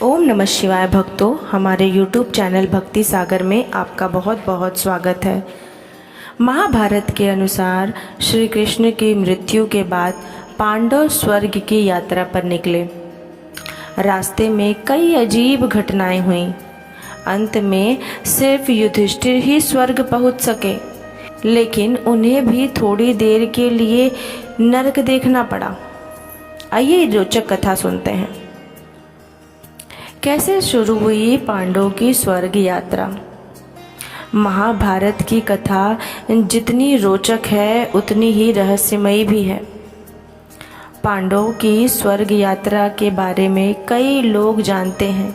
ओम नमः शिवाय भक्तों, हमारे YouTube चैनल भक्ति सागर में आपका बहुत बहुत स्वागत है। महाभारत के अनुसार श्री कृष्ण की मृत्यु के बाद पांडव स्वर्ग की यात्रा पर निकले। रास्ते में कई अजीब घटनाएं हुईं। अंत में सिर्फ युधिष्ठिर ही स्वर्ग पहुंच सके, लेकिन उन्हें भी थोड़ी देर के लिए नरक देखना पड़ा। आइए रोचक कथा सुनते हैं। कैसे शुरू हुई पांडवों की स्वर्ग यात्रा। महाभारत की कथा जितनी रोचक है उतनी ही रहस्यमयी भी है। पांडवों की स्वर्ग यात्रा के बारे में कई लोग जानते हैं,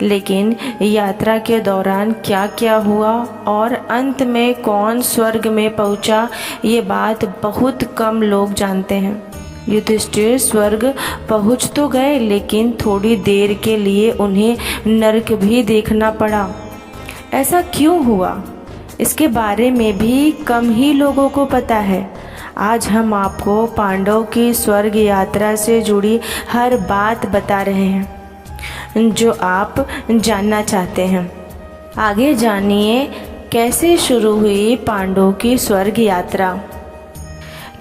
लेकिन यात्रा के दौरान क्या क्या हुआ और अंत में कौन स्वर्ग में पहुंचा, ये बात बहुत कम लोग जानते हैं। युधिष्ठिर स्वर्ग पहुंच तो गए, लेकिन थोड़ी देर के लिए उन्हें नरक भी देखना पड़ा। ऐसा क्यों हुआ, इसके बारे में भी कम ही लोगों को पता है। आज हम आपको पांडवों की स्वर्ग यात्रा से जुड़ी हर बात बता रहे हैं जो आप जानना चाहते हैं। आगे जानिए कैसे शुरू हुई पांडवों की स्वर्ग यात्रा।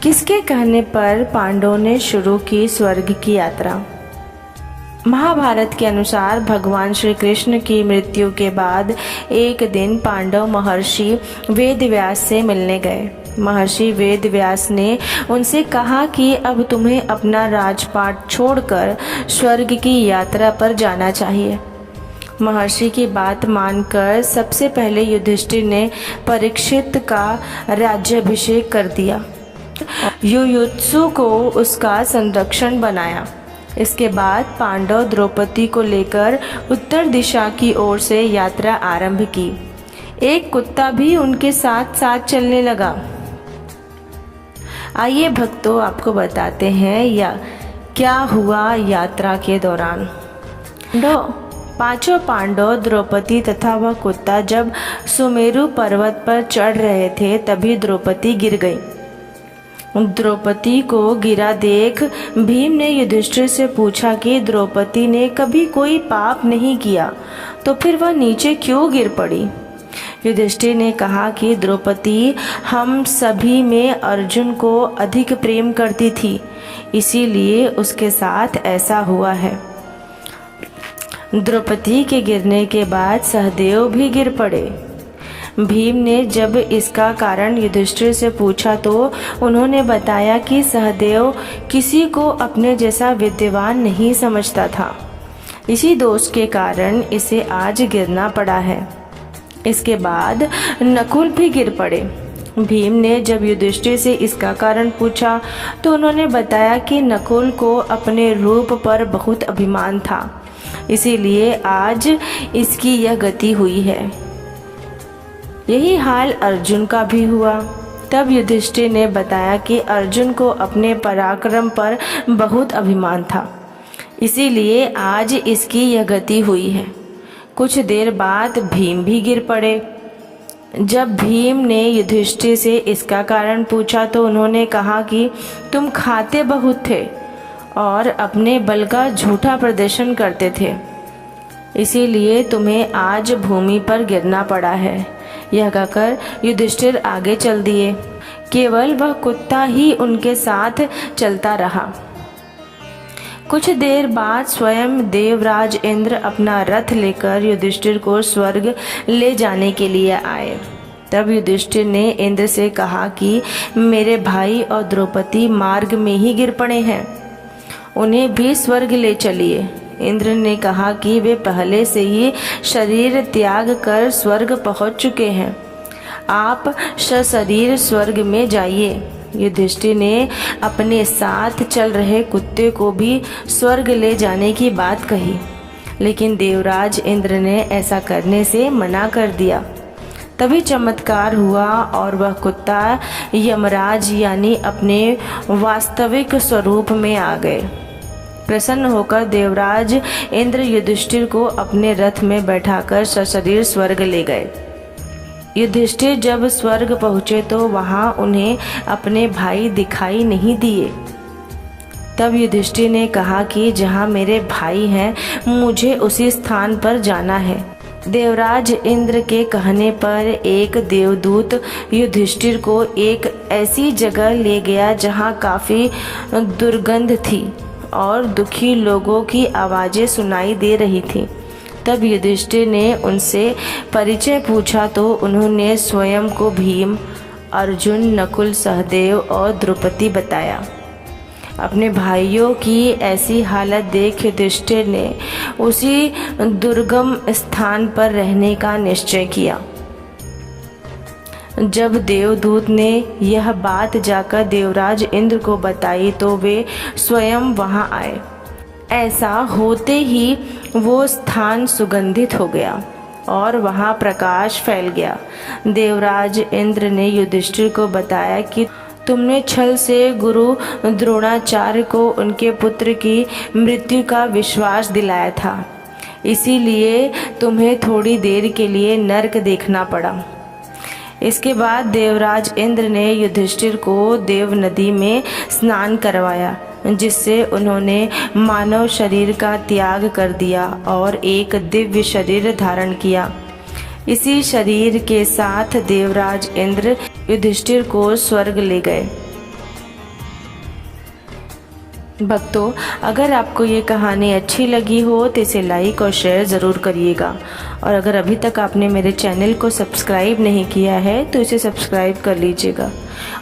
किसके कहने पर पांडवों ने शुरू की स्वर्ग की यात्रा। महाभारत के अनुसार भगवान श्री कृष्ण की मृत्यु के बाद एक दिन पांडव महर्षि वेदव्यास से मिलने गए। महर्षि वेदव्यास ने उनसे कहा कि अब तुम्हें अपना राजपाट छोड़कर स्वर्ग की यात्रा पर जाना चाहिए। महर्षि की बात मानकर सबसे पहले युधिष्ठिर ने परीक्षित का राज्याभिषेक कर दिया। युयुत्सु को उसका संरक्षण बनाया। इसके बाद पांडव द्रौपदी को लेकर उत्तर दिशा की ओर से यात्रा आरंभ की। एक कुत्ता भी उनके साथ साथ चलने लगा। आइए भक्तों, आपको बताते हैं या क्या हुआ यात्रा के दौरान। पांचों पांडव, द्रौपदी तथा वह कुत्ता जब सुमेरु पर्वत पर चढ़ रहे थे, तभी द्रौपदी गिर गई। द्रौपदी को गिरा देख भीम ने युधिष्ठिर से पूछा कि द्रौपदी ने कभी कोई पाप नहीं किया, तो फिर वह नीचे क्यों गिर पड़ी। युधिष्ठिर ने कहा कि द्रौपदी हम सभी में अर्जुन को अधिक प्रेम करती थी, इसीलिए उसके साथ ऐसा हुआ है। द्रौपदी के गिरने के बाद सहदेव भी गिर पड़े। भीम ने जब इसका कारण युधिष्ठिर से पूछा तो उन्होंने बताया कि सहदेव किसी को अपने जैसा विद्वान नहीं समझता था। इसी दोष के कारण इसे आज गिरना पड़ा है। इसके बाद नकुल भी गिर पड़े। भीम ने जब युधिष्ठिर से इसका कारण पूछा तो उन्होंने बताया कि नकुल को अपने रूप पर बहुत अभिमान था, इसीलिए आज इसकी यह गति हुई है। यही हाल अर्जुन का भी हुआ। तब युधिष्ठिर ने बताया कि अर्जुन को अपने पराक्रम पर बहुत अभिमान था, इसीलिए आज इसकी यह गति हुई है। कुछ देर बाद भीम भी गिर पड़े। जब भीम ने युधिष्ठिर से इसका कारण पूछा तो उन्होंने कहा कि तुम खाते बहुत थे और अपने बल का झूठा प्रदर्शन करते थे, इसीलिए तुम्हें आज भूमि पर गिरना पड़ा है। यह कहकर युधिष्ठिर आगे चल दिए। केवल वह कुत्ता ही उनके साथ चलता रहा। कुछ देर बाद स्वयं देवराज इंद्र अपना रथ लेकर युधिष्ठिर को स्वर्ग ले जाने के लिए आए। तब युधिष्ठिर ने इंद्र से कहा कि मेरे भाई और द्रौपदी मार्ग में ही गिर पड़े हैं, उन्हें भी स्वर्ग ले चलिए। इंद्र ने कहा कि वे पहले से ही शरीर त्याग कर स्वर्ग पहुंच चुके हैं, आप सशरीर स्वर्ग में जाइए। युधिष्ठिर ने अपने साथ चल रहे कुत्ते को भी स्वर्ग ले जाने की बात कही, लेकिन देवराज इंद्र ने ऐसा करने से मना कर दिया। तभी चमत्कार हुआ और वह कुत्ता यमराज यानी अपने वास्तविक स्वरूप में आ गए। प्रसन्न होकर देवराज इंद्र युधिष्ठिर को अपने रथ में बैठाकर सशरीर स्वर्ग ले गए। युधिष्ठिर जब स्वर्ग पहुँचे तो वहाँ उन्हें अपने भाई दिखाई नहीं दिए। तब युधिष्ठिर ने कहा कि जहाँ मेरे भाई हैं मुझे उसी स्थान पर जाना है। देवराज इंद्र के कहने पर एक देवदूत युधिष्ठिर को एक ऐसी जगह ले गया जहाँ काफ़ी दुर्गंध थी और दुखी लोगों की आवाज़ें सुनाई दे रही थीं। तब युधिष्ठिर ने उनसे परिचय पूछा तो उन्होंने स्वयं को भीम, अर्जुन, नकुल, सहदेव और द्रौपदी बताया। अपने भाइयों की ऐसी हालत देख युधिष्ठिर ने उसी दुर्गम स्थान पर रहने का निश्चय किया। जब देवदूत ने यह बात जाकर देवराज इंद्र को बताई तो वे स्वयं वहां आए। ऐसा होते ही वो स्थान सुगंधित हो गया और वहां प्रकाश फैल गया। देवराज इंद्र ने युधिष्ठिर को बताया कि तुमने छल से गुरु द्रोणाचार्य को उनके पुत्र की मृत्यु का विश्वास दिलाया था, इसीलिए तुम्हें थोड़ी देर के लिए नर्क देखना पड़ा। इसके बाद देवराज इंद्र ने युधिष्ठिर को देव नदी में स्नान करवाया, जिससे उन्होंने मानव शरीर का त्याग कर दिया और एक दिव्य शरीर धारण किया। इसी शरीर के साथ देवराज इंद्र युधिष्ठिर को स्वर्ग ले गए। भक्तों, अगर आपको ये कहानी अच्छी लगी हो तो इसे लाइक और शेयर ज़रूर करिएगा, और अगर अभी तक आपने मेरे चैनल को सब्सक्राइब नहीं किया है तो इसे सब्सक्राइब कर लीजिएगा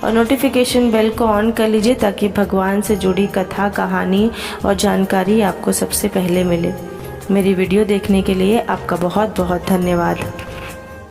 और नोटिफिकेशन बेल को ऑन कर लीजिए ताकि भगवान से जुड़ी कथा, कहानी और जानकारी आपको सबसे पहले मिले। मेरी वीडियो देखने के लिए आपका बहुत बहुत धन्यवाद।